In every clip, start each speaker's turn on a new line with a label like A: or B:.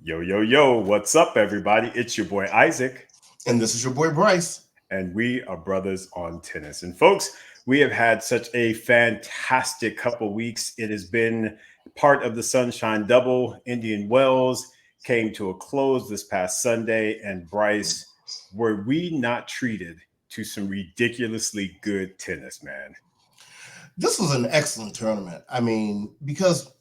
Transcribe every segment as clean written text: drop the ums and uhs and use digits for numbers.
A: Yo, yo, yo, what's up, everybody? It's your boy Isaac,
B: And this is your boy Bryce.
A: and we are brothers on tennis. And folks, we have had such a fantastic couple weeks. It has been part of the Sunshine Double. Indian Wells came to a close this past Sunday. And Bryce, were we not treated to some ridiculously good tennis, man?
B: This was an excellent tournament. Because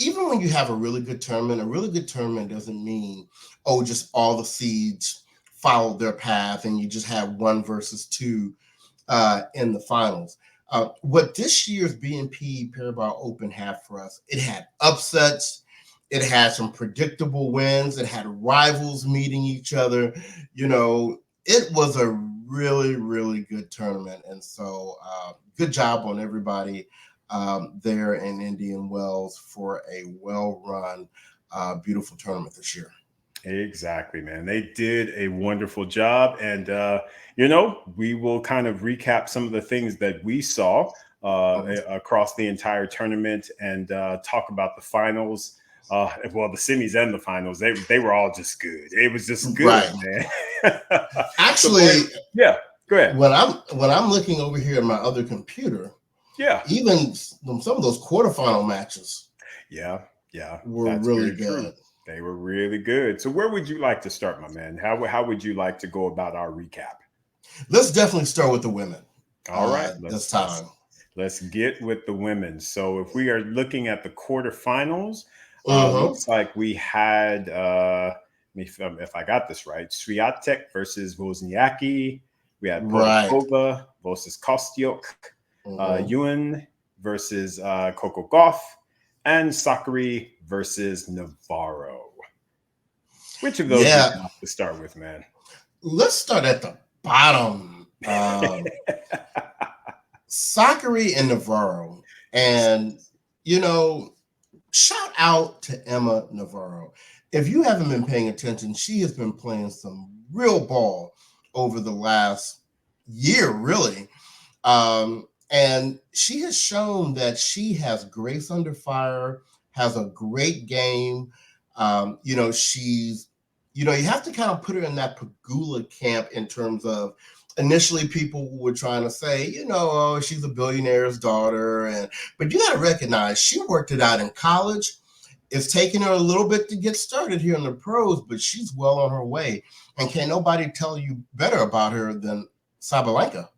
B: even when you have a really good tournament doesn't mean, oh, just all the seeds followed their path and you just have one versus two in the finals. What this year's BNP Paribas Open had for us, it had upsets, it had some predictable wins, it had rivals meeting each other. It was a really, really good tournament. And so good job on everybody there in Indian Wells for a well-run, beautiful tournament this year.
A: Exactly, man. They did a wonderful job. And, we will kind of recap some of the things that we saw across the entire tournament and talk about the finals. The semis and the finals, they were all just good. It was just good,
B: Right.
A: man.
B: Actually,
A: yeah, go ahead.
B: When I'm looking over here at my other computer,
A: Yeah.
B: even some of those quarterfinal matches
A: Yeah.
B: were
A: That's
B: really
A: very
B: good.
A: true. They were really good. So where would you like to start, my man? How would you like to go about our recap?
B: Let's definitely start with the women.
A: All right,
B: this time.
A: Let's get with the women. So if we are looking at the quarterfinals,
B: Mhm.
A: looks like we had if I got this right, Swiatek versus Wozniacki. We had
B: Right.
A: Polakova versus Kostyuk,
B: Mhm.
A: Ewan versus Coco Gauff, and Sakari versus Navarro. Which of those would
B: Yeah,
A: you like to start with, man?
B: let's start at the bottom. Sakari and Navarro.
A: Yes.
B: And, you know, shout out to Emma Navarro. If you haven't been paying attention, she has been playing some real ball over the last year, really. And she has shown that she has grace under fire, has a great game. You have to kind of put her in that Pagula camp in terms of initially people were trying to say, oh, she's a billionaire's daughter. But you got to recognize she worked it out in college. It's taken her a little bit to get started here in the pros, but she's well on her way. And can nobody tell you better about her than Sabalenka?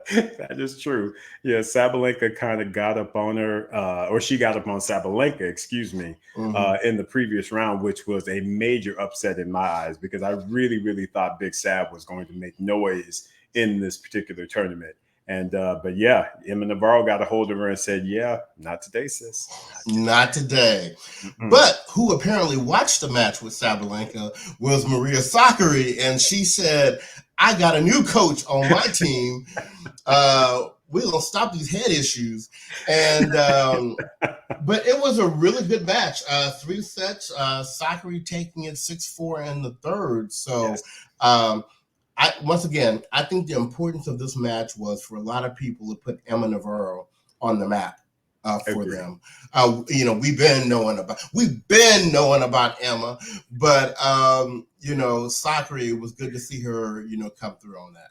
A: That is true. Yeah, Sabalenka kind of got up on her, or she got up on Sabalenka, excuse me, in the previous round, which was a major upset in my eyes because I really, really thought Big Sab was going to make noise in this particular tournament. And but yeah, Emma Navarro got a hold of her and said, "Yeah, not today, sis.
B: Not today."
A: Mm-mm.
B: But who apparently watched the match with Sabalenka was Maria Sakkari, and she said, "I got a new coach on my team. We're gonna stop these head issues." And but it was a really good match. 3 sets. Sakkari taking it 6-4 in the third. So.
A: Yes,
B: Once again, I think the importance of this match was for a lot of people to put Emma Navarro on the map for
A: agreed.
B: them. We've been knowing about Emma, but Sakari, it was good to see her, come through on that.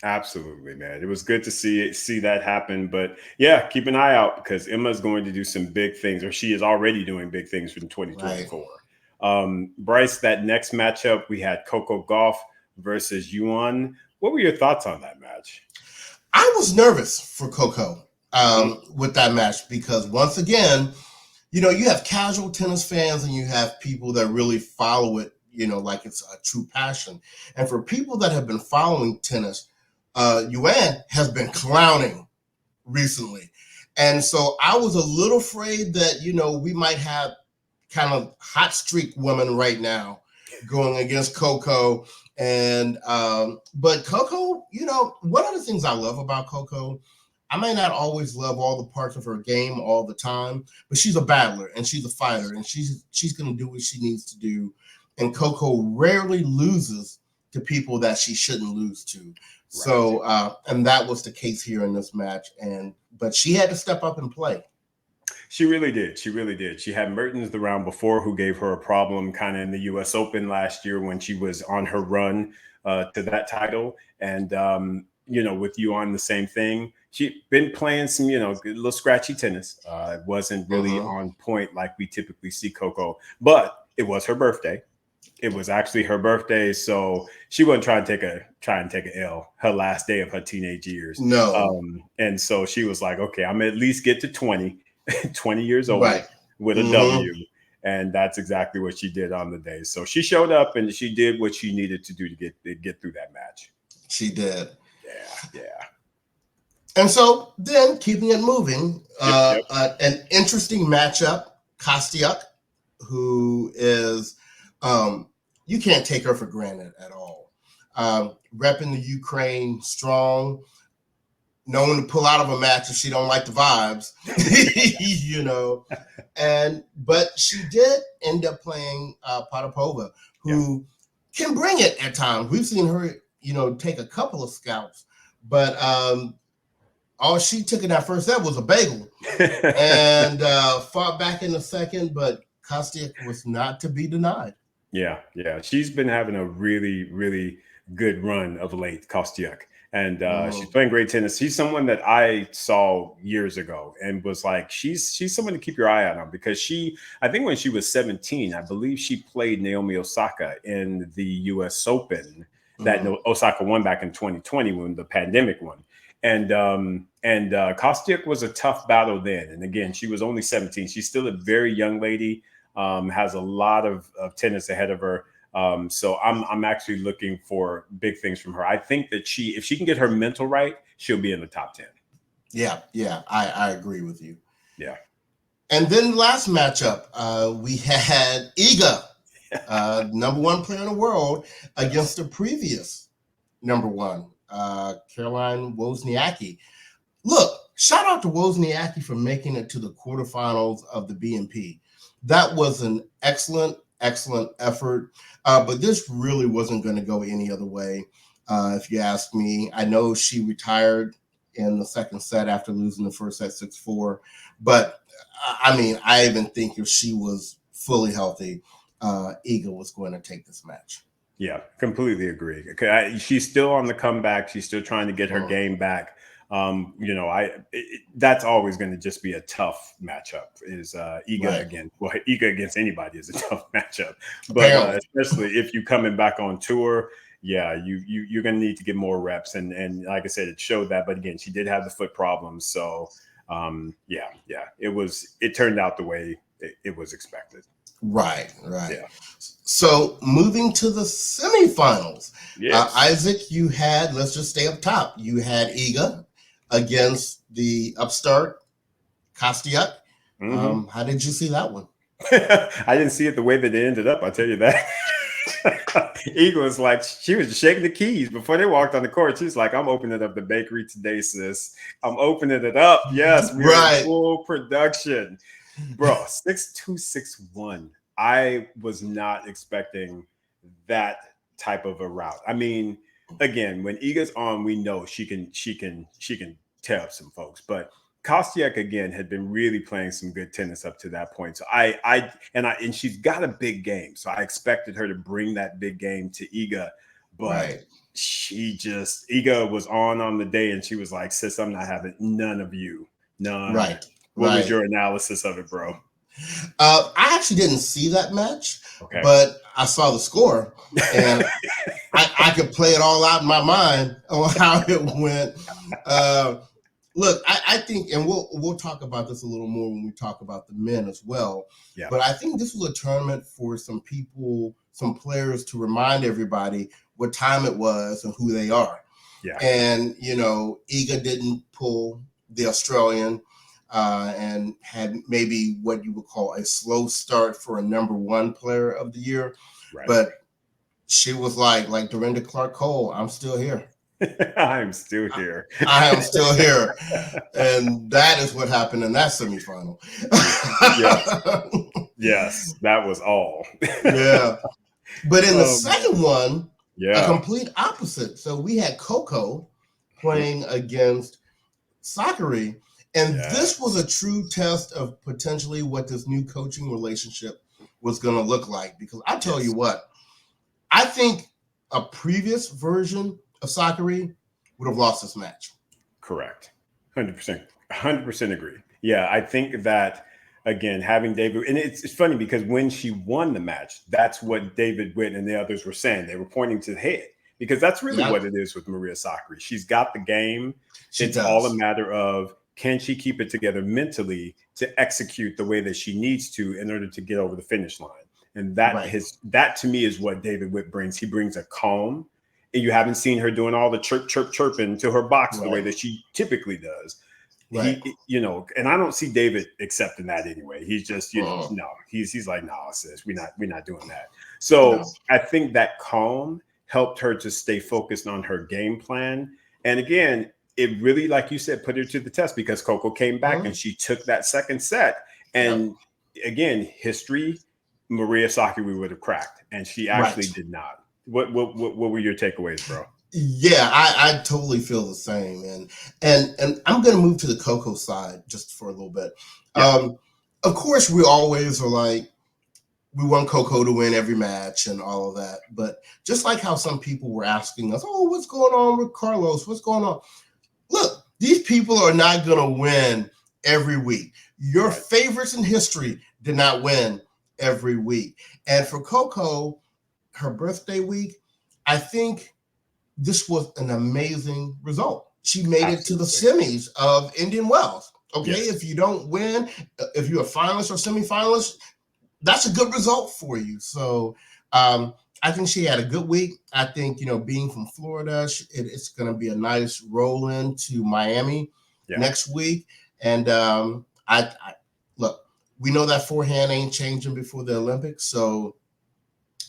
A: Absolutely, man. It was good to see that happen. But yeah, keep an eye out because Emma's going to do some big things, or she is already doing big things in
B: Right.
A: 2024. Bryce, that next matchup we had Coco Gauff versus Yuan. What were your thoughts on that match?
B: I was nervous for Coco
A: Mm-hmm.
B: with that match because once again, you have casual tennis fans and you have people that really follow it, like it's a true passion. And for people that have been following tennis, Yuan has been clowning recently. And so I was a little afraid that, we might have kind of hot streak women right now going against Coco. And but Coco, one of the things I love about Coco, I may not always love all the parts of her game all the time, but she's a battler and she's a fighter and she's going to do what she needs to do. And Coco rarely loses to people that she shouldn't lose to. Right. So and that was the case here in this match. But she had to step up and play.
A: She really did. She really did. She had Mertens the round before, who gave her a problem kind of in the U.S. Open last year when she was on her run to that title. And with you on the same thing. She'd been playing some, little scratchy tennis. It wasn't really
B: Mhm.
A: on point like we typically see Coco, but it was her birthday. It was actually her birthday, so she wasn't try and take a L her last day of her teenage years.
B: No,
A: And so she was like, okay, I'm gonna at least get to 20, 20 years old
B: right.
A: with a
B: Hmm.
A: W. And that's exactly what she did on the day. So she showed up and she did what she needed to do to get through that match.
B: She did.
A: Yeah, yeah.
B: And so then keeping it moving,
A: Yep, yep.
B: an interesting matchup, Kostiuk, who is, um, you can't take her for granted at all. Repping the Ukraine strong, known to pull out of a match if she don't like the vibes, you know. But she did end up playing Potapova,
A: Yeah.
B: who can bring it at times. We've seen her, take a couple of scalps, but all she took in that first set was a bagel and fought back in the second, but Kostiuk was not to be denied.
A: Yeah, yeah. She's been having a really, really good run of late, Kostiuk. And she's
B: Mhm.
A: playing great tennis. She's someone that I saw years ago and was like, she's someone to keep your eye out on because I think when she was 17, I believe she played Naomi Osaka in the US Open that
B: Mhm.
A: Osaka won back in 2020 when the pandemic won. And Kostiuk was a tough battle then. And again, she was only 17. She's still a very young lady, has a lot of tennis ahead of her. So I'm actually looking for big things from her. I think that if she can get her mental right, she'll be in the top 10.
B: Yeah, I agree with you.
A: Yeah.
B: And then the last matchup, we had Iga, number one player in the world, against
A: Yes.
B: the previous number one, Caroline Wozniacki. Look, shout out to Wozniacki for making it to the quarterfinals of the BNP. That was an excellent, excellent effort. But this really wasn't going to go any other way, if you ask me. I know she retired in the second set after losing the first set 6-4. But I mean, I even think if she was fully healthy, Iga was going to take this match.
A: Yeah, completely agree. Okay, she's still on the comeback. She's still trying to get her
B: Mm,
A: game back. That's always going to just be a tough matchup. Is Iga
B: right.
A: again? Well, Iga against anybody is a tough matchup, but
B: Apparently.
A: especially if you coming back on tour, yeah, you're going to need to get more reps. And like I said, it showed that. But again, she did have the foot problems, so yeah, it turned out the way it was expected.
B: Right, right.
A: Yeah.
B: So moving to the semifinals,
A: Yes.
B: Isaac, let's just stay up top. You had Iga against the upstart Kostiuk.
A: Hmm.
B: How did you see that one?
A: I didn't see it the way that it ended up. I'll tell you that. Eagle was like, she was shaking the keys before they walked on the court. She's like, I'm opening up the bakery today, sis. I'm opening it up. Yes, we're in
B: Right.
A: full production. Bro, 6'2", 6'1". I was not expecting that type of a route. I mean, again, when Iga's on, we know she can tear up some folks. But Kostiak again had been really playing some good tennis up to that point. So and she's got a big game. So I expected her to bring that big game to Iga, but
B: Right.
A: Iga was on the day and she was like, sis, I'm not having none of you. None.
B: Right.
A: What was
B: Right.
A: your analysis of it, bro?
B: I actually didn't see that match,
A: Okay.
B: but I saw the score and I could play it all out in my mind on how it went. Uh, Look, I think, and we'll talk about this a little more when we talk about the men as well.
A: Yeah.
B: But I think this was a tournament for some people, some players to remind everybody what time it was and who they are.
A: Yeah.
B: And Iga didn't pull the Australian, and had maybe what you would call a slow start for a number one player of the year.
A: Right.
B: But she was like Dorinda Clark Cole, I'm still here.
A: I'm still here.
B: I am still here. And that is what happened in that semifinal.
A: Yes. Yes. That was all.
B: Yeah. But in the
A: Man.
B: second one, a
A: Yeah.
B: complete opposite. So we had Coco playing against Sakari. And this was
A: Yes.
B: a true test of potentially what this new coaching relationship was going to look like. Because I tell you
A: Yes.
B: what, I think a previous version of Sakura would have lost this match.
A: Correct. 100%. 100% agree. Yeah, I think that again, having David, and it's funny because when she won the match, that's what David Witt and the others were saying. They were pointing to the head because that's really
B: Yeah,
A: what it is with Maria Sakkari. She's got the game.
B: she
A: It's all a
B: does.
A: matter of can she keep it together mentally to execute the way that she needs to in order to get over the finish line. And
B: Right.
A: that to me is what David Witt brings. He brings a calm, and you haven't seen her doing all the chirping to her box the way
B: Right.
A: that she typically does.
B: Right.
A: And I don't see David accepting that anyway. He's just,
B: Uh-uh.
A: no, he's like, no, sis, we're not doing that. So
B: No.
A: I think that calm helped her to stay focused on her game plan. And again, it really, like you said, put her to the test because Coco came back
B: Uh-huh.
A: and she took that second set.
B: Yep.
A: And again, history, Maria Sakkari would have cracked, and she actually
B: Right.
A: did not. What were your takeaways, bro?
B: Yeah, I totally feel the same, and I'm going to move to the Coco side just for a little bit.
A: Yeah.
B: Of course, we always are like we want Coco to win every match and all of that, but just like how some people were asking us, "Oh, what's going on with Carlos? What's going on?" Look, these people are not going to win every week. Your
A: Right.
B: favorites in history did not win every week, and for Coco, her birthday week, I think this was an amazing result. She made it to the
A: Absolutely.
B: semis of Indian Wells. Okay,
A: Yes.
B: if you don't win, if you're a finalist or semifinalist, that's a good result for you. So I think she had a good week. I think being from Florida, it's going to be a nice roll into Miami
A: Yeah.
B: next week. And I look, we know that forehand ain't changing before the Olympics, so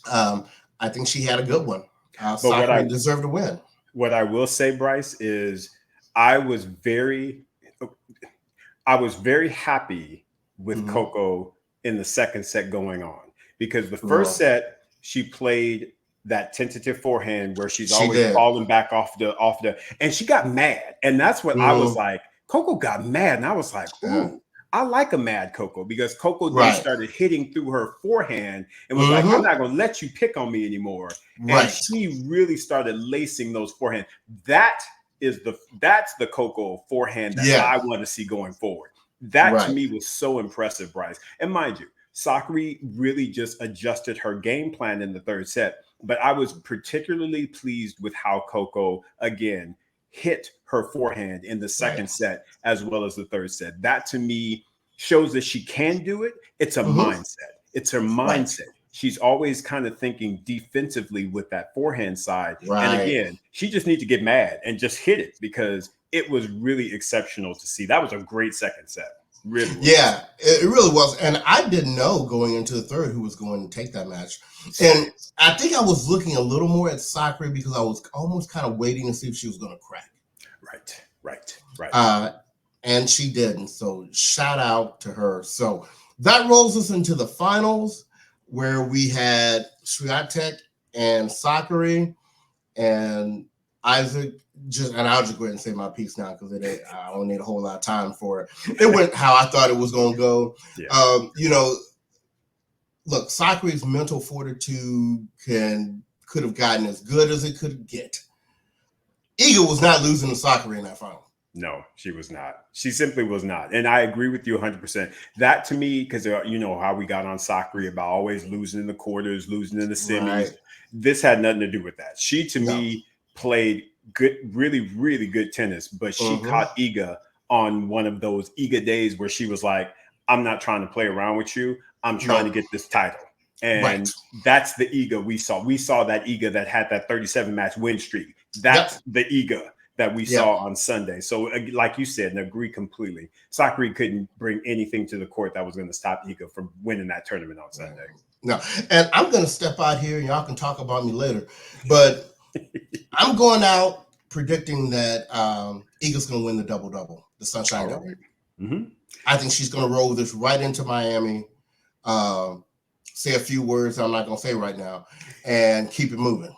B: I think she had a good one.
A: But
B: Sakura deserved to win.
A: what I will say, Bryce, is I was very I was very happy with
B: Mm-hmm.
A: Coco in the second set going on because the first
B: Well,
A: set she played that tentative forehand where she's
B: she
A: always
B: did.
A: falling back off the and she got mad. And that's what I was
B: Mm-hmm.
A: like, Coco got mad. And I was like,
B: Yeah.
A: ooh, I like a mad Coco because Coco then
B: Right.
A: started hitting through her forehand and was like, I'm
B: Mm-hmm.
A: not gonna let you pick on me anymore. And
B: Right.
A: she really started lacing those forehand. That's the Coco forehand that
B: Yeah.
A: I want to see going forward. That to
B: Right.
A: me was so impressive, Bryce. And mind you, Sakura really just adjusted her game plan in the third set. But I was particularly pleased with how Coco again hit her forehand in the
B: Right.
A: second set as well as the third set. That to me shows that she can do it. It's a
B: Mm-hmm.
A: mindset. It's her
B: Right.
A: mindset. She's always kind of thinking defensively with that forehand side. And
B: Right.
A: again, she just needs to get mad and just hit it because it was really exceptional to see. That was a great second set. Really was.
B: Yeah, it really was. And I didn't know going into the third who was going to take that match.
A: Same.
B: And I think I was looking a little more at Sakura because I was almost kind of waiting to see if she was going to crack.
A: Right.
B: And she didn't. So shout out to her. So that rolls us into the finals where we had Swiatek and Sakura and Isaac. And I'll just go ahead and say my piece now because I don't need a whole lot of time for it. It went how I thought it was going to go.
A: Yeah.
B: Look, Sakura's mental fortitude could have gotten as good as it could get. Iga was not losing to Sakura in that final.
A: No, she was not. She simply was not. And I agree with you 100%. That to me, because you know how we got on Sakura about always losing in the quarters, losing in the semis.
B: Right.
A: This had nothing to do with that. She, to
B: No.
A: me, played good, really, really good tennis, but she caught Iga on one of those Iga days where she was like, I'm not trying to play around with you. I'm trying to get this title. And that's the Iga we saw. We saw that Iga that had that 37 match win streak. That's the Iga that we saw on Sunday. So like you said, and agree completely, Sakura couldn't bring anything to the court that was going to stop Iga from winning that tournament on Sunday.
B: No, and I'm going to step out here and y'all can talk about me later, but I'm going out predicting that Iga's going to win the double-double, the Sunshine Double.
A: Mm-hmm.
B: I think she's going to roll this right into Miami, say a few words I'm not going to say right now, and keep it moving.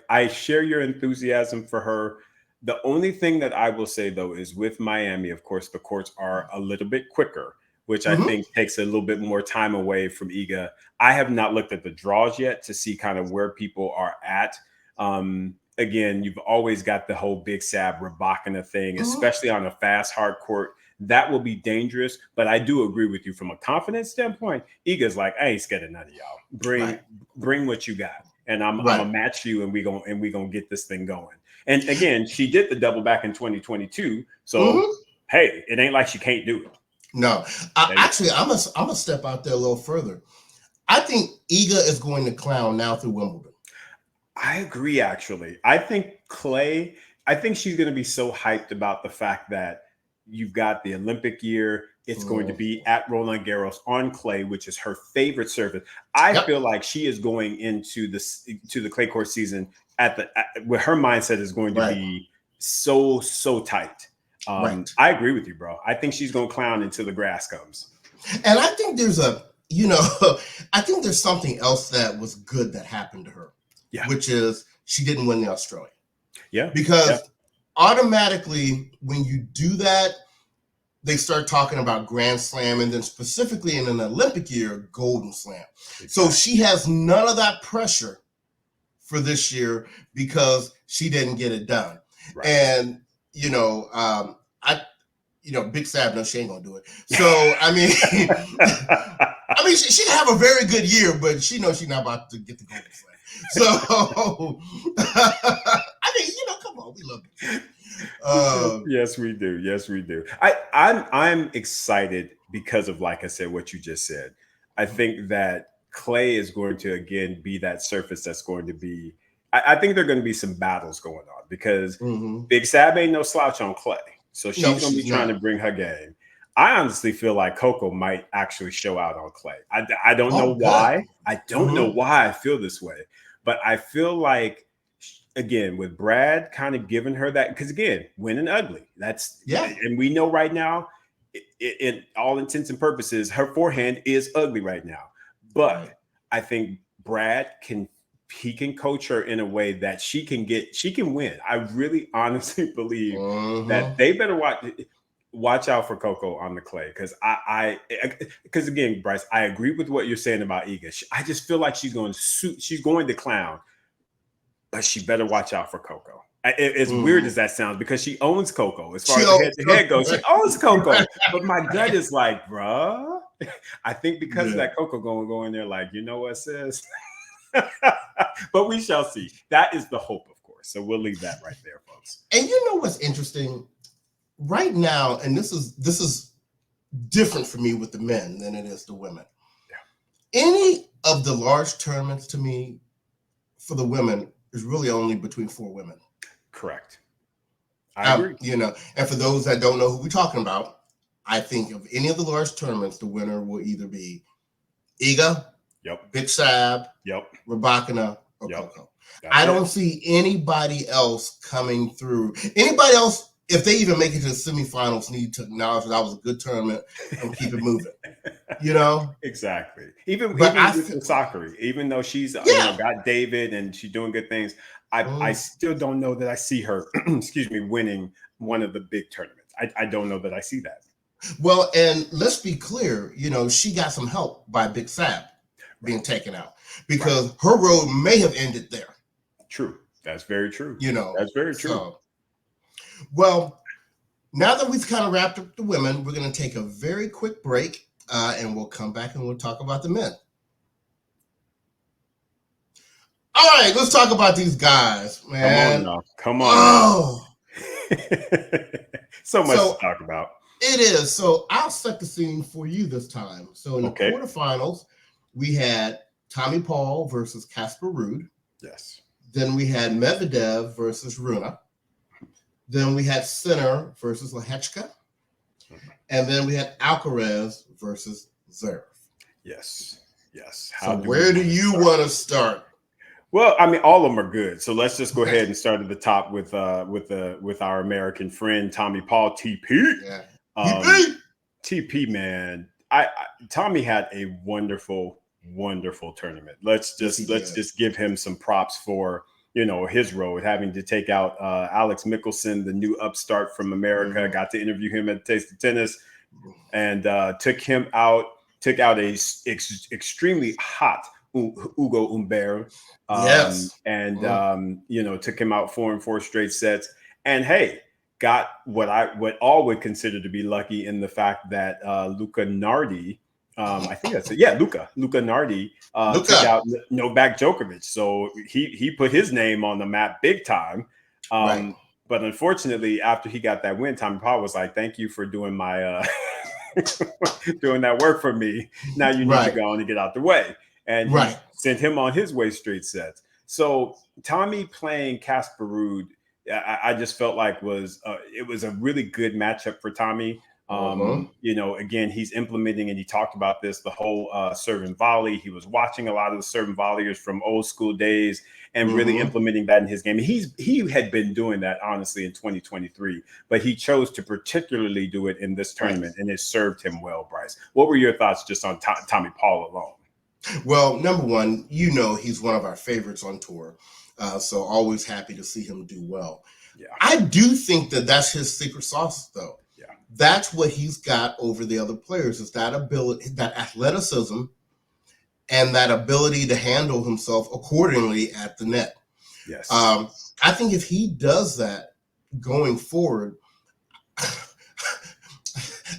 A: I share your enthusiasm for her. The only thing that I will say though is with Miami, of course, the courts are a little bit quicker, which I
B: Mm-hmm.
A: think takes a little bit more time away from Iga. I have not looked at the draws yet to see kind of where people are at. Again, you've always got the whole Big Sab Rabakina thing,
B: Mm-hmm.
A: especially on a fast, hard court. That will be dangerous. But I do agree with you from a confidence standpoint. Iga's like, I ain't scared of none of y'all.
B: Right.
A: Bring what you got, and I'm gonna
B: Right.
A: match you, and we gonna get this thing going. And again, she did the double back in 2022. So
B: Mm-hmm.
A: hey, it ain't like she can't do it.
B: No,
A: There you go.
B: actually, I'm gonna step out there a little further. I think Iga is going to clown now through Wimbledon.
A: I agree, actually. I think she's going to be so hyped about the fact that you've got the Olympic year. It's going to
B: Mm.
A: be at Roland Garros on clay, which is her favorite surface. I
B: Yep.
A: feel like she is going into to the clay court season where her mindset is going to
B: Right.
A: be so tight.
B: Right.
A: I agree with you, bro. I think she's going to clown until the grass comes.
B: And I think there's I think there's something else that was good that happened to her,
A: Yeah.
B: which is she didn't win the Australian.
A: Yeah.
B: Because automatically, when you do that, they start talking about Grand Slam, and then specifically in an Olympic year, Golden Slam.
A: Exactly.
B: So she has none of that pressure for this year because she didn't get it done.
A: Right.
B: And Big Sab knows she ain't gonna do it. So I mean, she have a very good year, but she knows she's not about to get the Golden Slam. So come on, we love it.
A: Yes, we do. Yes, we do. I'm excited because of, like I said, what you just said. I think that clay is going to again be that surface that's going to be. I think there are going to be some battles going on because Big Sab ain't no slouch on clay, so she's going to be trying to bring her game. I honestly feel like Coco might actually show out on clay. I don't know why. I don't know why I feel this way, but I feel like, again, with Brad kind of giving her that, because again, winning ugly. And we know right now, in all intents and purposes, her forehand is ugly right now. But I think Brad can coach her in a way that she can win. I really honestly believe that they better watch out for Coco on the clay, because again, Bryce, I agree with what you're saying about Iga. I just feel like she's going to clown, but she better watch out for Coco. As weird as that sounds, because she owns Coco. As far as head-to-head goes, she owns Coco. But my gut is like, bruh, I think because of that, Coco going to go in there like, you know what, sis? But we shall see. That is the hope, of course. So we'll leave that right there, folks.
B: And you know what's interesting? Right now, and this is different for me with the men than it is the women. Yeah. Any of the large tournaments, to me, for the women, is really only between 4 women.
A: Correct. I agree.
B: And for those that don't know who we're talking about, I think of any of the large tournaments, the winner will either be Iga, Big Sab, Rabakina, or Coco. I don't see anybody else coming through. Anybody else, if they even make it to the semifinals, need to acknowledge that was a good tournament and keep it moving.
A: Exactly. Even with Sakari, even though she's got David and she's doing good things, I still don't know that I see her, winning one of the big tournaments. I don't know that I see that.
B: Well, and let's be clear, she got some help by Big Sab being taken out because her road may have ended there.
A: True. That's very true. That's very true.
B: So, well, now that we've kind of wrapped up the women, we're going to take a very quick break and we'll come back and we'll talk about the men. All right, let's talk about these guys, man.
A: Come on. So much to talk about.
B: It is. So I'll set the scene for you this time. So in the quarterfinals, we had Tommy Paul versus Casper Ruud.
A: Yes.
B: Then we had Medvedev versus Rune. Then we had Sinner versus Lehechka. And then we had Alcaraz versus Zverev.
A: Yes.
B: So where do you want to start?
A: Well, I mean, all of them are good. So let's just go ahead and start at the top with our American friend Tommy Paul, TP.
B: Yeah.
A: TP, man. Tommy had a wonderful tournament. Let's just give him some props for his road, having to take out Alex Mickelson, the new upstart from America. Got to interview him at Taste of Tennis, and took out a extremely hot Hugo Humbert.
B: Yes.
A: Took him out 4 in 4 straight sets. And hey, got what all would consider to be lucky in the fact that Luca Nardi, I think that's it. Yeah, Luca Nardi took out Novak Djokovic. So he put his name on the map big time.
B: Right.
A: But unfortunately, after he got that win, Tommy Paul was like, "Thank you for doing my doing that work for me. Now you need to go on and get out the way." And he sent him on his way straight sets. So Tommy playing Casper Ruud, I just felt like it was a really good matchup for Tommy. Again, he's implementing, and he talked about this, the whole serve and volley. He was watching a lot of the serve and volleyers from old school days and really implementing that in his game. He had been doing that, honestly, in 2023, but he chose to particularly do it in this tournament, and it served him well, Bryce. What were your thoughts just on Tommy Paul alone?
B: Well, number one, he's one of our favorites on tour. So always happy to see him do well.
A: Yeah.
B: I do think that that's his secret sauce, though.
A: Yeah.
B: That's what he's got over the other players, is that ability, that athleticism, and that ability to handle himself accordingly at the net.
A: Yes.
B: I think if he does that going forward,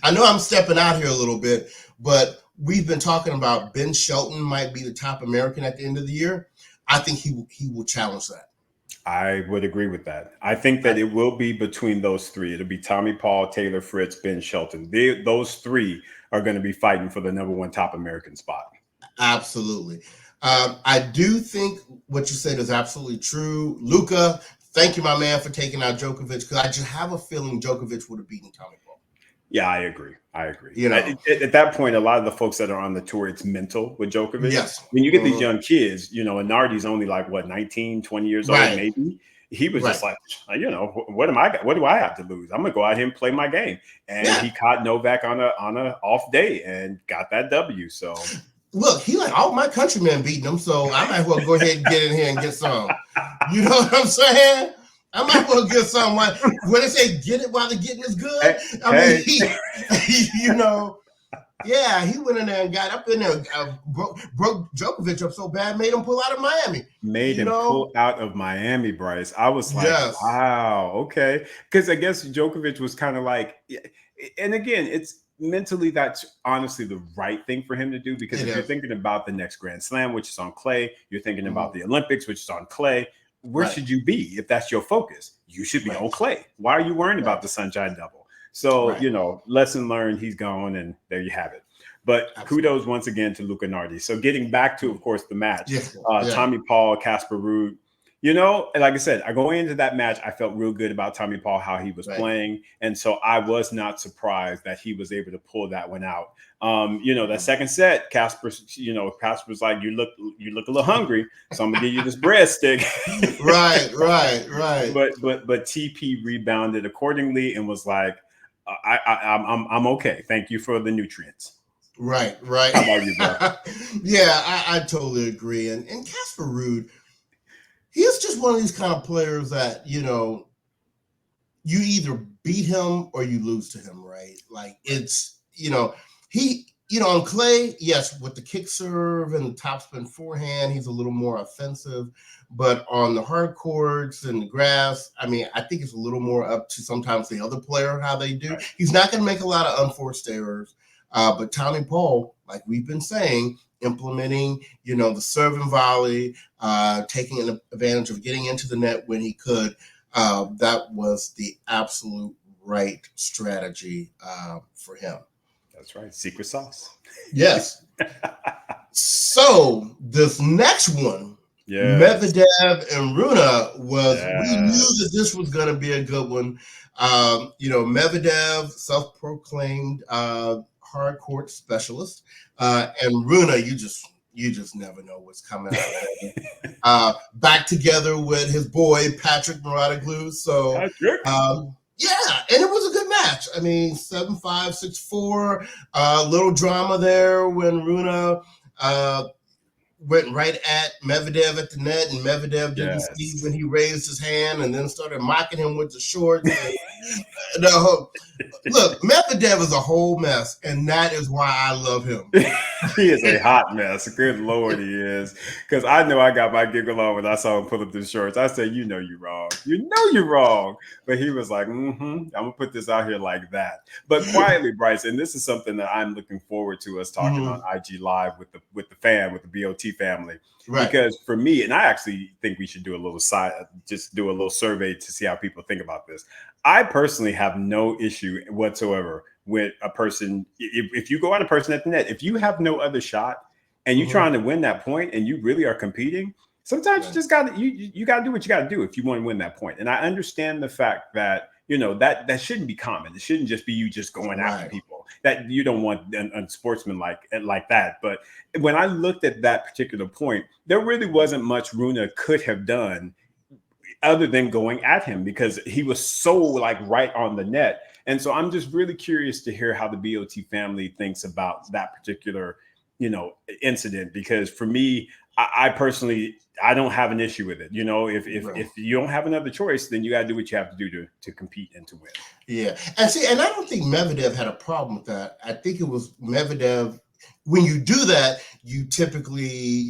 B: I know I'm stepping out here a little bit, but we've been talking about Ben Shelton might be the top American at the end of the year. I think he will challenge that.
A: I would agree with that. I think that it will be between those three. It'll be Tommy Paul, Taylor Fritz, Ben Shelton. Those three are going to be fighting for the number one top American spot.
B: Absolutely. I do think what you said is absolutely true. Luca, thank you, my man, for taking out Djokovic, because I just have a feeling Djokovic would have beaten Tommy Paul.
A: Yeah, I agree. At that point, a lot of the folks that are on the tour, it's mental with Djokovic.
B: Yes.
A: When you get these young kids, and Nardi's only like, 19, 20 years old, maybe. He was just like, what do I have to lose? I'm going to go out here and play my game. And he caught Novak on a off day and got that W. So
B: look, he like all my countrymen beating him, so I might as well go ahead and get in here and get some. You know what I'm saying? I might as well get some. When they say get it while the getting is good, he went in there and got up in there, broke Djokovic up so bad, made him pull out of Miami.
A: Pull out of Miami, Bryce. I was like, wow, okay. Because I guess Djokovic was kind of like, and again, it's mentally, that's honestly the right thing for him to do, because if you're thinking about the next Grand Slam, which is on clay, you're thinking about the Olympics, which is on clay. Where should you be if that's your focus? You should be on clay. Why are you worrying about the Sunshine Double? So, lesson learned, he's gone, and there you have it. But kudos once again to Luca Nardi. So getting back to, of course, the match, Tommy Paul, Casper Ruud. Like I said, going into that match, I felt real good about Tommy Paul, how he was playing. And so I was not surprised that he was able to pull that one out. That second set, Casper's like, you look a little hungry, so I'm gonna give you this breadstick.
B: Right.
A: But TP rebounded accordingly and was like, I'm okay. Thank you for the nutrients.
B: Right.
A: How about you, bro?
B: Yeah, I totally agree. And Casper Ruud, he's just one of these kind of players that, you either beat him or you lose to him, right? Like it's, he, on clay, yes, with the kick serve and the topspin forehand, he's a little more offensive. But on the hard courts and the grass, I think it's a little more up to sometimes the other player, how they do. Right. He's not going to make a lot of unforced errors. But Tommy Paul, like we've been saying, implementing, the serve and volley, taking advantage of getting into the net when he could. That was the absolute right strategy for him.
A: That's right. Secret sauce.
B: Yes. So this next one, Medvedev and Rune, we knew that this was going to be a good one. Medvedev, self-proclaimed hard court specialist, and Rune, you just never know what's coming out. Back together with his boy Patrick Mouratoglou. So and it was a good match. 7-5, 6-4. Little drama there when Rune went right at Medvedev at the net, and Medvedev didn't see
A: Yes.
B: when he raised his hand, and then started mocking him with the shorts. And the whole, look, Medvedev is a whole mess, and that is why I love him.
A: He is a hot mess. Good Lord, he is. Because I know I got my giggle on when I saw him pull up the shorts. I said, you know you're wrong. You know you're wrong. But he was like, I'm going to put this out here like that. But quietly, Bryce, and this is something that I'm looking forward to us talking on IG Live with the BOT family.
B: Right.
A: Because for me, and I actually think we should do a little do a little survey to see how people think about this. I personally have no issue whatsoever with a person. If you go at a person at the net, if you have no other shot and you're trying to win that point and you really are competing, sometimes you just got to you got to do what you got to do if you want to win that point. And I understand the fact that that shouldn't be common. It shouldn't just be you just going after people. That you don't want a sportsman like that. But when I looked at that particular point, there really wasn't much Rune could have done other than going at him because he was so like right on the net. And so I'm just really curious to hear how the BOT family thinks about that particular, incident, because for me, I personally, I don't have an issue with it. If you don't have another choice, then you got to do what you have to do to compete and to win.
B: Yeah. And I don't think Medvedev had a problem with that. I think it was Medvedev. When you do that, you typically,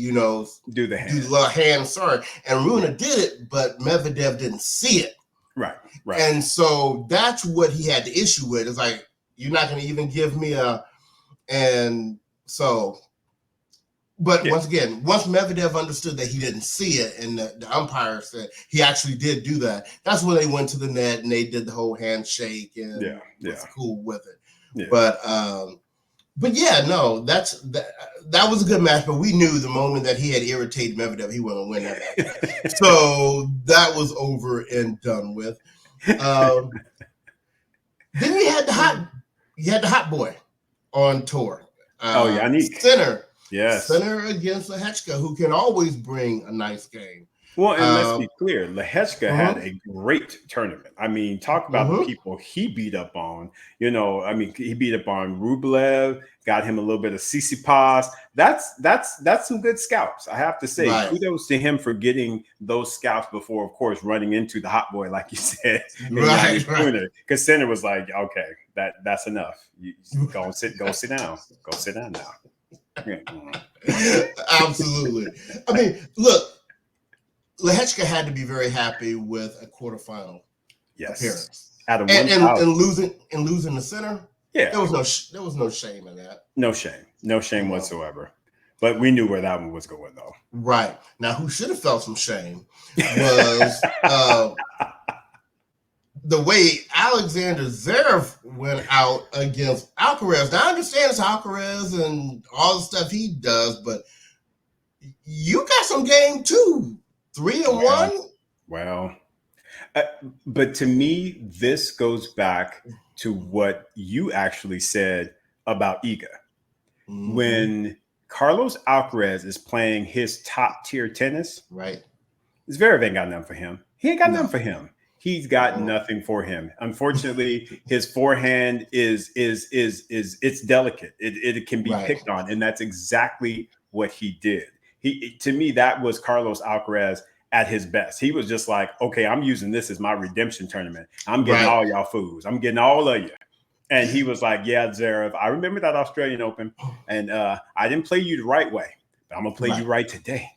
A: do the
B: hand. Sorry. And Rune did it, but Medvedev didn't see it.
A: Right.
B: And so that's what he had the issue with. It's like, you're not going to even give me once again, once Medvedev understood that he didn't see it and the umpire said he actually did do that, that's when they went to the net and they did the whole handshake and was cool with it. Yeah. But yeah, no, that was a good match. But we knew the moment that he had irritated Medvedev, he wasn't win that match. So that was over and done with. Then you had the hot boy on tour. Sinner.
A: Yes.
B: Sinner against Lehechka, who can always bring a nice game.
A: Well, and let's be clear, Lehechka had a great tournament. I mean, talk about the people he beat up on. He beat up on Rublev, got him a little bit of Tsitsipas. That's some good scalps, I have to say. Right. Kudos to him for getting those scalps before, of course, running into the hot boy, like you said.
B: Right.
A: Because Sinner was like, okay, that's enough. You go sit down. Go sit down now.
B: Absolutely. I mean, look. Lehechka had to be very happy with a quarterfinal appearance. And losing the Sinner. Yeah, there was no shame in that.
A: No shame whatsoever. But we knew where that one was going, though.
B: Right. Now, who should have felt some shame was the way Alexander Zverev went out against Alcaraz. Now, I understand it's Alcaraz and all the stuff he does, but you got some game too. 3-1.
A: Well, but to me, this goes back to what you actually said about Iga. When Carlos Alcaraz is playing his top tier tennis,
B: right?
A: Zverev ain't got nothing for him. He ain't got nothing for him. He's got nothing for him. Unfortunately, his forehand is it's delicate. It can be picked on, and that's exactly what he did. To me, that was Carlos Alcaraz at his best. He was just like, okay, I'm using this as my redemption tournament. I'm getting all y'all fools. I'm getting all of you. And he was like, yeah, Zverev, I remember that Australian Open, and I didn't play you the right way, but I'm going to play you right today.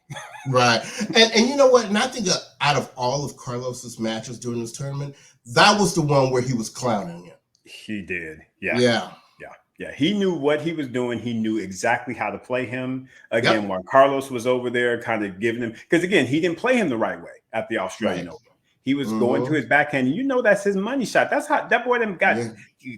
B: Right. And you know what? And I think out of all of Carlos's matches during this tournament, that was the one where he was clowning him.
A: He did. Yeah. He knew what he was doing. He knew exactly how to play him. Again, while Carlos was over there kind of giving him, because again, he didn't play him the right way at the Australian Open. He was going to his backhand. That's his money shot. That's how that boy got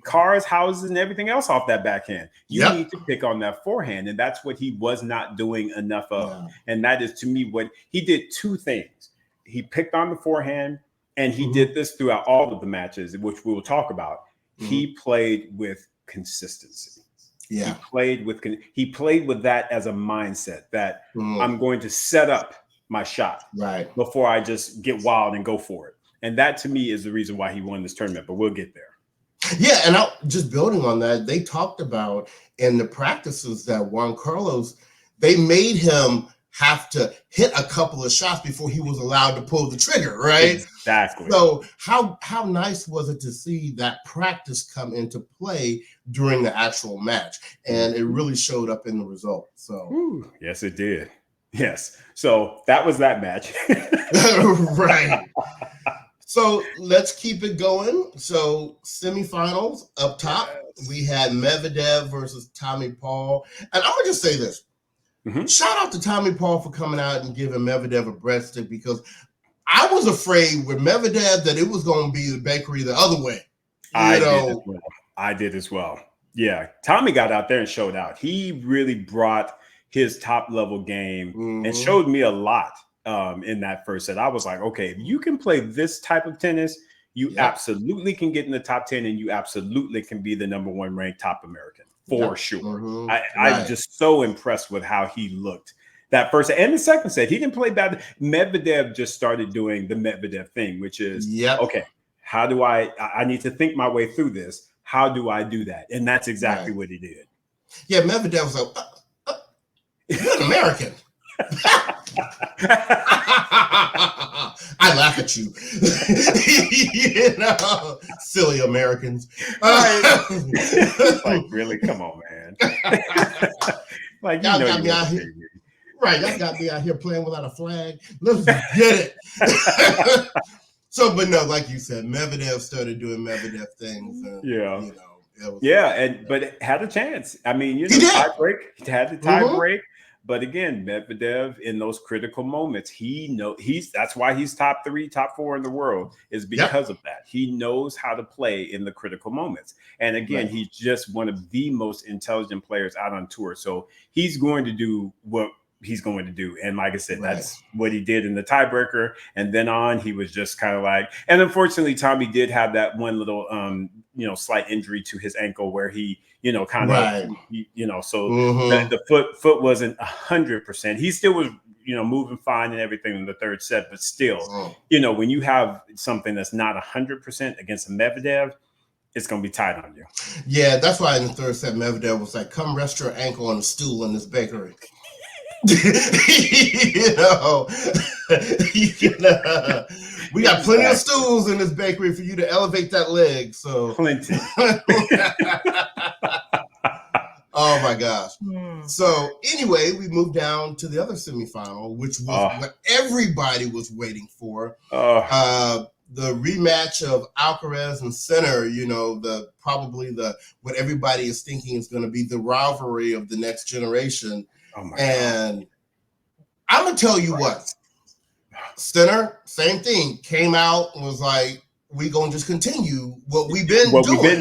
A: cars, houses, and everything else off that backhand. You need to pick on that forehand. And that's what he was not doing enough of. Yeah. And that is, to me, what he did. Two things. He picked on the forehand, and he did this throughout all of the matches, which we will talk about. He played with consistency. Yeah. He played with that as a mindset that I'm going to set up my shot before I just get wild and go for it. And that to me is the reason why he won this tournament, but we'll get there.
B: Yeah. And just building on that, they talked about in the practices that Juan Carlos, they made him have to hit a couple of shots before he was allowed to pull the trigger, right?
A: Exactly.
B: So how nice was it to see that practice come into play during the actual match? And it really showed up in the result. So
A: Ooh, yes, it did. Yes. So that was that match.
B: right. So let's keep it going. So semifinals up top, we had Medvedev versus Tommy Paul. And I'm gonna just say this. Shout out to Tommy Paul for coming out and giving Medvedev a breadstick, because I was afraid with Medvedev that it was going to be the bakery the other way.
A: I did as well. Yeah. Tommy got out there and showed out. He really brought his top level game and showed me a lot in that first set. I was like, okay, if you can play this type of tennis, you absolutely can get in the top 10, and you absolutely can be the #1 ranked top American for sure. I'm just so impressed with how he looked that first and the second set. He didn't play bad. Medvedev just started doing the Medvedev thing, which is, okay, how do I need to think my way through this. How do I do that? And that's exactly what he did.
B: Yeah, Medvedev was like, you're an American. I laugh at you. You know, silly Americans.
A: Like, really? Come on, man. Like,
B: y'all got me out here. Right, y'all got me out here playing without a flag. Let's get it. So, but no, like you said, Medvedev started doing Medvedev things. And, you know,
A: but it had a chance. I mean, you know, tie break. He had the tie break. But again, Medvedev in those critical moments, that's why he's top 3, top 4 in the world, is because of that. He knows how to play in the critical moments. And again, he's just one of the most intelligent players out on tour. So he's going to do what he's going to do. And like I said, that's what he did in the tiebreaker. And then on, he was just kind of like, and unfortunately, Tommy did have that one little, slight injury to his ankle where he, kind of, so the foot wasn't 100%. He still was, moving fine and everything in the third set, but still, when you have something that's not 100% against a Medvedev, it's going to be tight on you.
B: Yeah, that's why in the third set, Medvedev was like, come rest your ankle on a stool in this bakery. We got plenty of stools in this bakery for you to elevate that leg. So
A: plenty.
B: Oh my gosh. So anyway, we moved down to the other semifinal, which was what everybody was waiting for. The rematch of Alcaraz and Sinner, what everybody is thinking is going to be the rivalry of the next generation.
A: Oh my
B: and
A: God.
B: I'm gonna tell you what, Sinner, same thing, came out and was like, we gonna just continue what we've been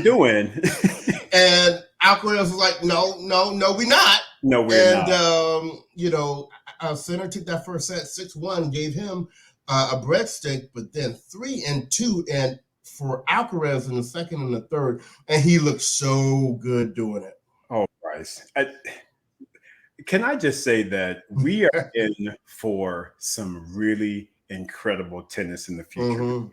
B: doing. And Alcaraz was like, no, we not.
A: No, we're not.
B: And Sinner took that first set 6-1, gave him a breadstick, but then 3-2, and for Alcaraz in the second and the third, and he looked so good doing it.
A: Oh, Bryce. Can I just say that we are in for some really incredible tennis in the future?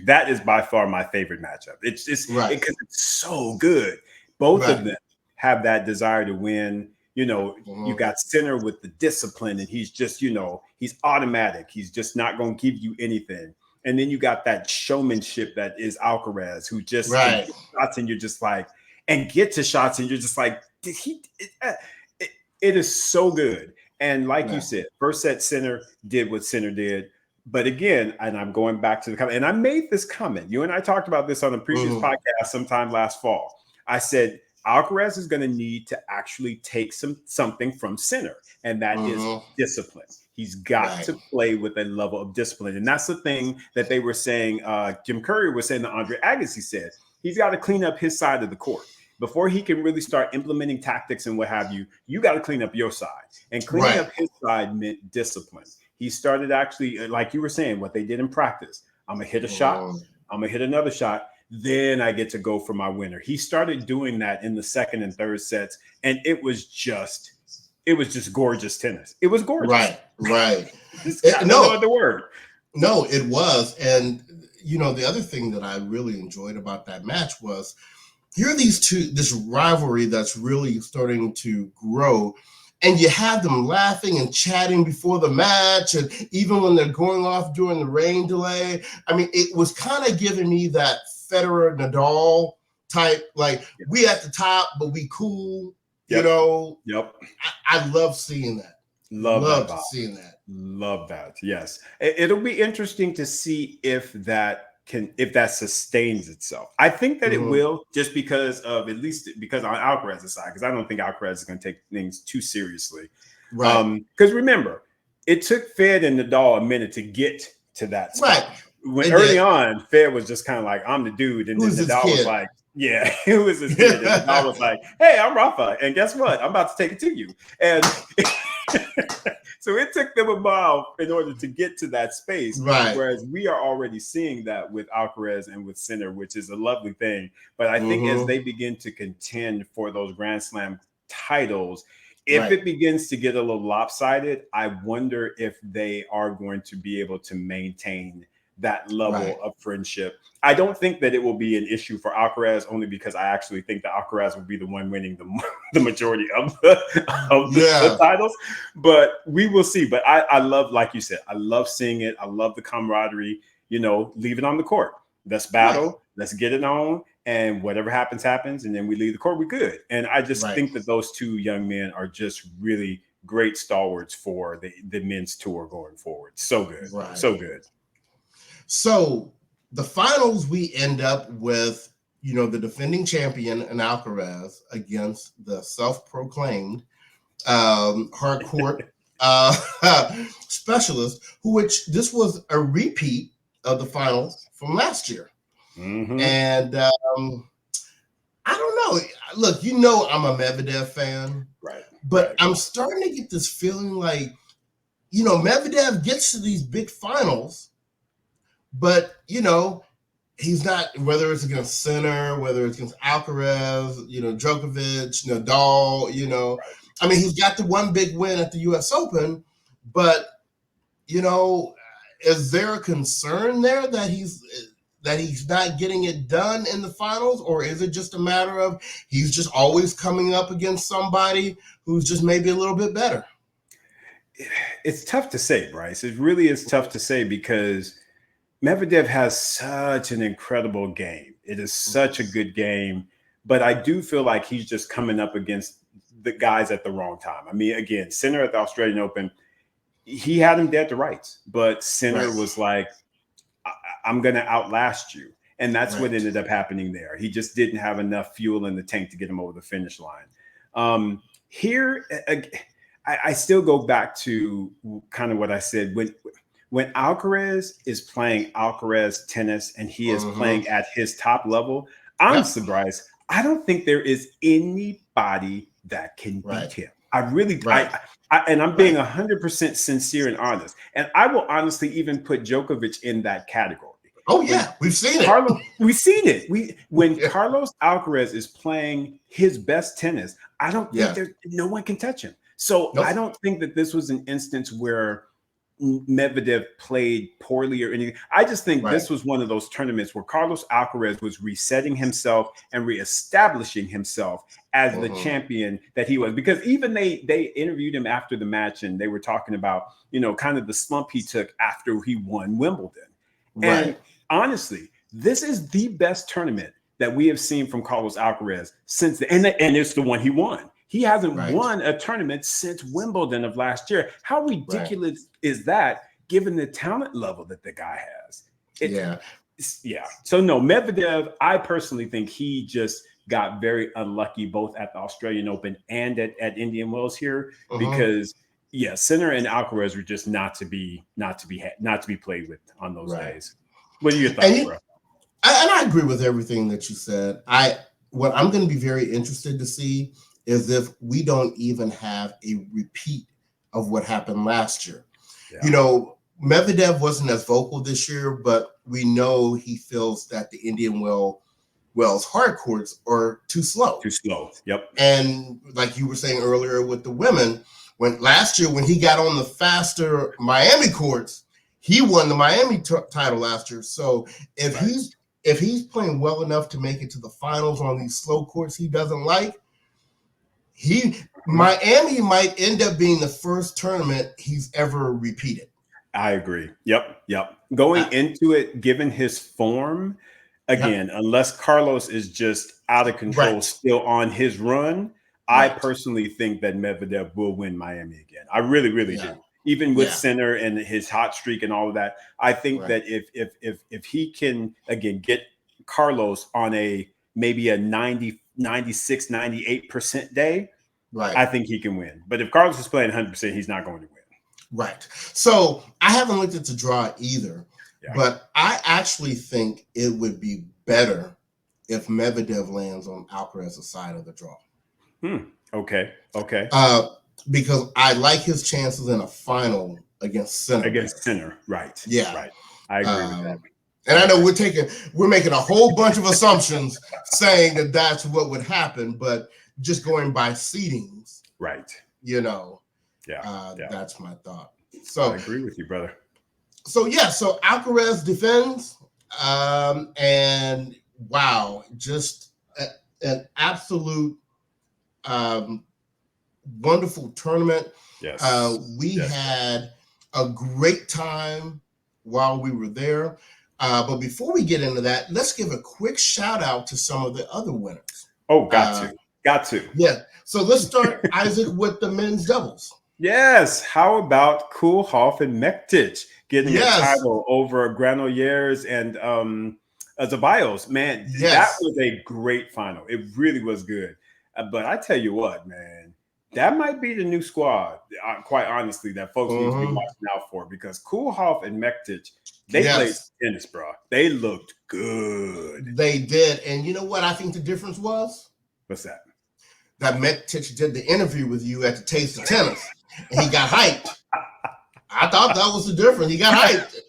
A: That is by far my favorite matchup. It's just because it's so good. Both of them have that desire to win. You got Sinner with the discipline, and he's just, he's automatic. He's just not going to give you anything. And then you got that showmanship that is Alcaraz, who just gets shots, and you're just like, and get to shots, and you're just like, did he? It is so good. And like you said, first set, Sinner did what Sinner did. But again, and I'm going back to the comment, and I made this comment. You and I talked about this on a previous podcast sometime last fall. I said, Alcaraz is going to need to actually take something from Sinner, and that is discipline. He's got to play with a level of discipline. And that's the thing that they were saying, Jim Curry was saying that Andre Agassi said, he's got to clean up his side of the court. Before he can really start implementing tactics and what have you, you got to clean up your side. And cleaning up his side meant discipline. He started actually, like you were saying, what they did in practice. I'm going to hit a shot. I'm going to hit another shot. Then I get to go for my winner. He started doing that in the second and third sets. And it was just gorgeous tennis. It was gorgeous.
B: Right.
A: No other word.
B: No, it was. And, the other thing that I really enjoyed about that match was, here are these two, this rivalry that's really starting to grow. and you have them laughing and chatting before the match, and even when they're going off during the rain delay. I mean, it was kind of giving me that Federer Nadal type, like we at the top, but we cool. You know, I love seeing that. Love seeing that.
A: Love that. Yes, it'll be interesting to see if that sustains itself. I think that it will, just because of, at least because on Alcaraz's side, because I don't think Alcaraz is going to take things too seriously.
B: Right.
A: Because remember, it took Fed and Nadal a minute to get to that spot.
B: Right.
A: When early on, Fed was just kind of like, I'm the dude. And then Nadal was like, yeah, who was this kid? And Nadal was like, hey, I'm Rafa. And guess what? I'm about to take it to you. And so it took them a while in order to get to that space.
B: Right.
A: Whereas we are already seeing that with Alcaraz and with Sinner, which is a lovely thing. But I think as they begin to contend for those Grand Slam titles, if it begins to get a little lopsided, I wonder if they are going to be able to maintain that level of friendship. I don't think that it will be an issue for Alcaraz, only because I actually think that Alcaraz will be the one winning the majority of the titles. But we will see. But I love, like you said, I love seeing it. I love the camaraderie. You know, leave it on the court. Let's battle. Let's get it on. And whatever happens, happens. And then we leave the court. We're good. And I just think that those two young men are just really great stalwarts for the men's tour going forward. So good. So good.
B: So the finals, we end up with, you know, the defending champion in Alcaraz against the self-proclaimed hard court specialist, which this was a repeat of the final from last year. And I don't know. Look, you know, I'm a Medvedev fan, but I'm starting to get this feeling like, you know, Medvedev gets to these big finals, but, you know, he's not, whether it's against Sinner, whether it's against Alcaraz, you know, Djokovic, Nadal, you know. I mean, he's got the one big win at the U.S. Open, but, you know, is there a concern there that he's not getting it done in the finals? Or is it just a matter of he's just always coming up against somebody who's just maybe a little bit better?
A: It's tough to say, Bryce. It really is tough to say, because Medvedev has such an incredible game. It is such a good game, but I do feel like he's just coming up against the guys at the wrong time. I mean, again, Sinner at the Australian Open, he had him dead to rights, but Sinner was like, I'm going to outlast you. And that's what ended up happening there. He just didn't have enough fuel in the tank to get him over the finish line. Here, I still go back to kind of what I said. When Alcaraz is playing Alcaraz tennis and he is playing at his top level, honestly, Bryce, I don't think there is anybody that can beat him. I really, and I'm being 100% sincere and honest. And I will honestly even put Djokovic in that category.
B: Oh yeah, we've seen it.
A: We've seen it. When Carlos Alcaraz is playing his best tennis, I don't think no one can touch him. So I don't think that this was an instance where Medvedev played poorly or anything. I just think this was one of those tournaments where Carlos Alcaraz was resetting himself and reestablishing himself as the champion that he was. Because even they interviewed him after the match, and they were talking about, you know, kind of the slump he took after he won Wimbledon. And honestly, this is the best tournament that we have seen from Carlos Alcaraz since and it's the one he won. He hasn't won a tournament since Wimbledon of last year. How ridiculous is that, given the talent level that the guy has? So no, Medvedev, I personally think he just got very unlucky both at the Australian Open and at Indian Wells here, because Sinner and Alcaraz were just not to be played with on those days. What are your thoughts, bro?
B: And I agree with everything that you said. What I'm going to be very interested to see is if we don't even have a repeat of what happened last year. You know, Medvedev wasn't as vocal this year, but we know he feels that the Indian Wells hard courts are too slow. And like you were saying earlier with the women, last year when he got on the faster Miami courts, he won the Miami title last year. So if he's playing well enough to make it to the finals on these slow courts he doesn't like, Miami might end up being the first tournament he's ever repeated.
A: I agree. Yep. Going into it, given his form, again, unless Carlos is just out of control, still on his run, I personally think that Medvedev will win Miami again. I really, really do. Even with Sinner and his hot streak and all of that, I think that if he can again get Carlos on maybe a 90, 96, 98% day, I think he can win. But if Carlos is playing 100%, he's not going to win.
B: Right. So I haven't looked at the draw either, but I actually think it would be better if Medvedev lands on Alcaraz's side of the draw.
A: Okay.
B: Because I like his chances in a final against Sinner.
A: Right.
B: Yeah.
A: Right. I agree with that.
B: And I know we're making a whole bunch of assumptions saying that that's what would happen, but just going by seedings,
A: right?
B: That's my thought. So
A: I agree with you, brother.
B: So Alcaraz defends, and wow, just an absolute wonderful tournament.
A: Yes.
B: We had a great time while we were there. But before we get into that, let's give a quick shout out to some of the other winners.
A: Oh, got to.
B: Yeah. So let's start, Isaac, with the men's doubles.
A: Yes. How about Koolhof and Mektic getting a title over Granollers and Ceballos? Man, that was a great final. It really was good. But I tell you what, man, that might be the new squad, quite honestly, that folks need to be watching out for, because Koolhof and Mektic, they played tennis, bro. They looked good.
B: They did. And you know what I think the difference was?
A: What's that?
B: That Mektic did the interview with you at the Taste of Tennis, and he got hyped. I thought that was the difference. He got hyped.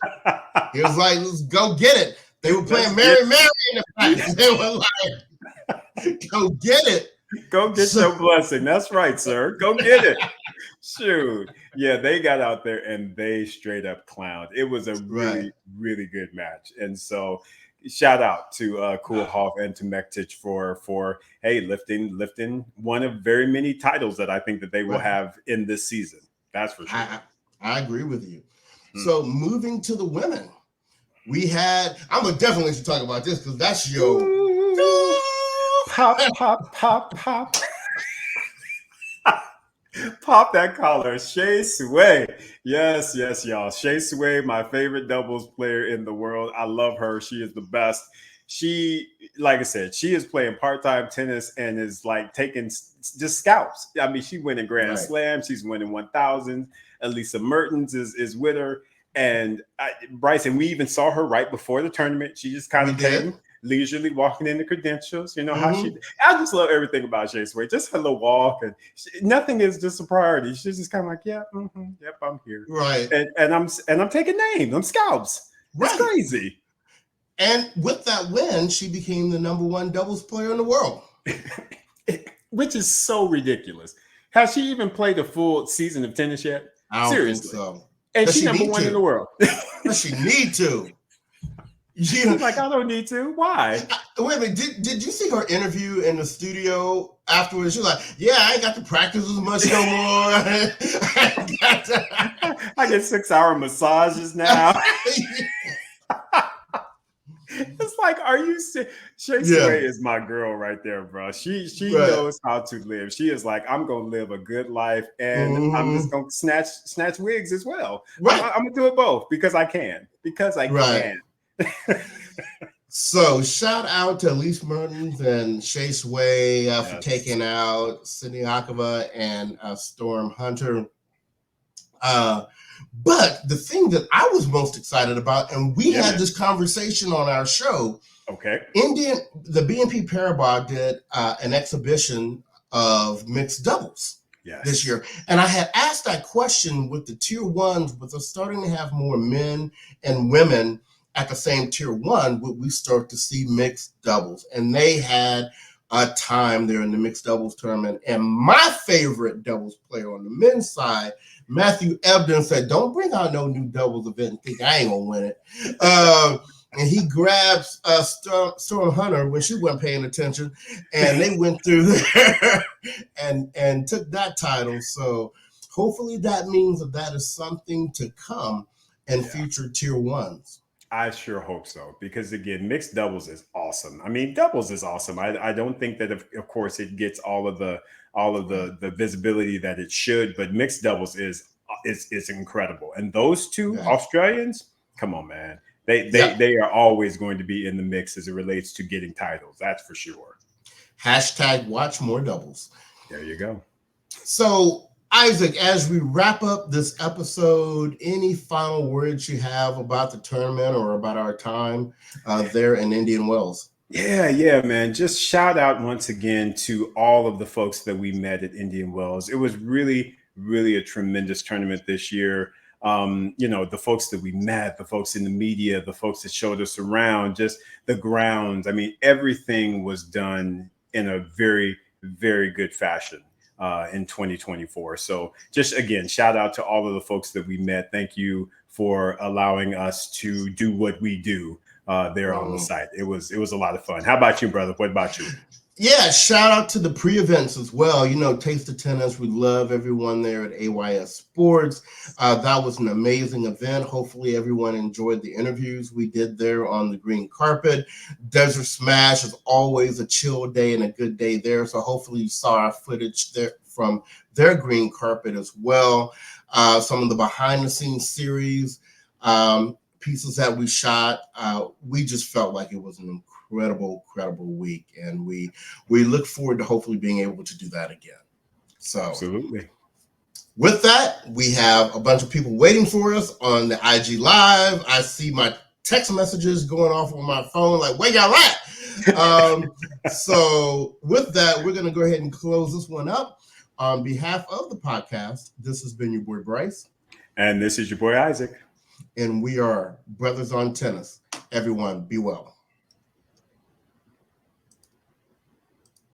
B: He was like, let's go get it. They were playing Mary in the practice. They were like, go get it.
A: Go get your blessing. That's right, sir. Go get it. Shoot. Yeah, they got out there and they straight up clowned. It was a really, really good match. And so shout out to Koolhof and to Mektic for lifting one of very many titles that I think that they will have in this season. That's for sure.
B: I agree with you. So moving to the women, we had, I'm going to definitely let you talk about this because that's your...
A: Pop. Pop that collar. Shea Sway. Yes, y'all. Shea Sway, my favorite doubles player in the world. I love her. She is the best. She, like I said, she is playing part-time tennis and is like taking just scalps. I mean, she winning Grand Slam. She's winning 1,000. Elisa Mertens is with her. And Bryson, we even saw her right before the tournament. She just kind of came leisurely walking in the credentials. You know how I just love everything about Shea Sway. Just her little walk, and nothing is just a priority. She's just kind of like, yep, I'm here,
B: right?
A: And I'm taking names. I'm scalps. It's crazy.
B: And with that win, she became the #1 doubles player in the world,
A: which is so ridiculous. Has she even played a full season of tennis yet?
B: I don't think so.
A: And she's #1 in the world.
B: But she need to.
A: She's like, I don't need to. Why?
B: Wait a minute. Did you see her interview in the studio afterwards? She was like, I ain't got to practice as much no more.
A: I get 6-hour massages now. It's like, are you serious? Shea Sway is my girl right there, bro. She knows how to live. She is like, I'm gonna live a good life, and I'm just gonna snatch wigs as well. I'm gonna do it both because I can. Can.
B: So shout out to Elise Mertens and Shea Sway for taking out Sydney Akava and Storm Hunter. But the thing that I was most excited about, and we had this conversation on our show.
A: Okay.
B: The BNP Paribas did an exhibition of mixed doubles this year. And I had asked that question with the tier ones, but they're starting to have more men and women at the same tier one, would we start to see mixed doubles? And they had a time there in the mixed doubles tournament. And my favorite doubles player on the men's side, Matthew Ebden, said, don't bring out no new doubles event and think I ain't gonna win it. and he grabs Storm Hunter when she wasn't paying attention, and they went through there and took that title. So hopefully that means that is something to come in future tier ones.
A: I sure hope so, because again, mixed doubles is awesome. I mean, doubles is awesome. I don't think that of course it gets all of the visibility that it should, but mixed doubles is incredible. And those two Australians, come on, man. They are always going to be in the mix as it relates to getting titles. That's for sure.
B: Hashtag watch more doubles.
A: There you go.
B: So, Isaac, as we wrap up this episode, any final words you have about the tournament or about our time there in Indian Wells?
A: Yeah, man. Just shout out once again to all of the folks that we met at Indian Wells. It was really, really a tremendous tournament this year. The folks that we met, the folks in the media, the folks that showed us around, just the grounds. I mean, everything was done in a very, very good fashion in 2024. So just again, shout out to all of the folks that we met. Thank you for allowing us to do what we do there on the site. It was a lot of fun. How about you, brother? What about you?
B: Yeah, shout out to the pre-events as well. Taste of Tennis. We love everyone there at AYS Sports. That was an amazing event. Hopefully everyone enjoyed the interviews we did there on the green carpet. Desert Smash is always a chill day and a good day there. So hopefully you saw our footage there from their green carpet as well. Some of the behind the scenes series pieces that we shot. We just felt like it was an incredible week, and we look forward to hopefully being able to do that again. So
A: absolutely.
B: With that, we have a bunch of people waiting for us on the IG Live. I see my text messages going off on my phone like, where y'all at? So with that, we're going to go ahead and close this one up. On behalf of the podcast, this has been your boy Bryce.
A: And this is your boy Isaac.
B: And we are Brothers on Tennis. Everyone, be well.